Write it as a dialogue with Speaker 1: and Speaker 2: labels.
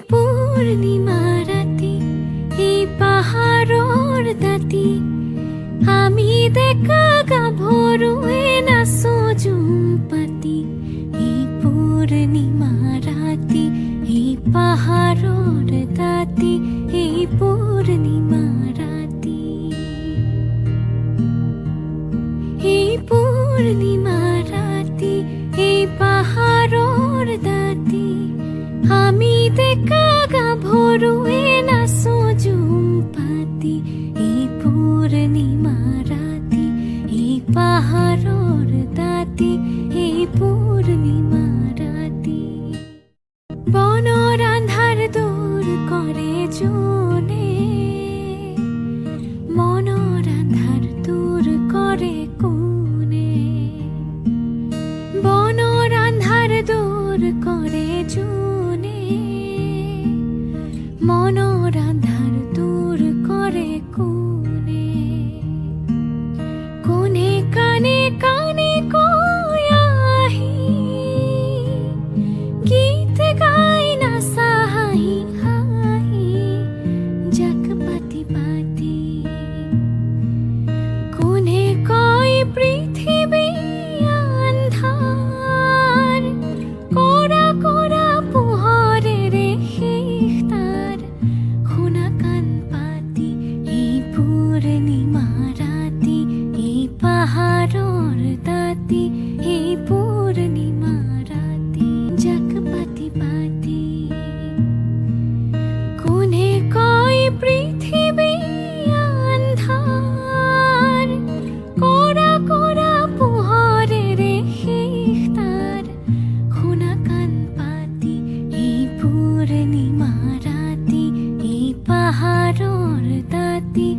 Speaker 1: পূর্ণিমা রাতি এই পাহাড়র দাতি আমি দেখা গাভরুয়ে না সজুম পাতি এই পূর্ণিমা রাতি এই পাহাড়র দাতি এই পূর্ণিমা রাতি এই পূর্ণিমা রাতি এই পাহাড়র দাতি আমি দেখা গাভরুয়ে না সজুম পাতি এই পূর্ণিমা রাতি এই পাহাড়র দাতি এই পূর্ণিমা রাতি বনর আন্ধার দূর করে জোনে মনর আন্ধার দূর করে কোনে বনর আন্ধার দূর করে জোনে মনর আন্ধার দূর করে কোনে কোনে কানে কানে কয়াহি গীত গাই না সাহাহি হাহি জগ পাতি পাতি কোনে কয় পৃথিবী আন্ধার কোরা কোরা পুহরে রে তার খুনা কান পাতি এই পূর্ণিমা রাতি এই পাহাড়র দাতি এই পূর্ণিমা রাতি জগ পাতি পাতি কোনে কয় পৃথিবী আন্ধার কোরা কোরা পুহরে রে তার খুনা কান পাতি এই পূর্ণিমা রাতি এই পাহাড়র দাতি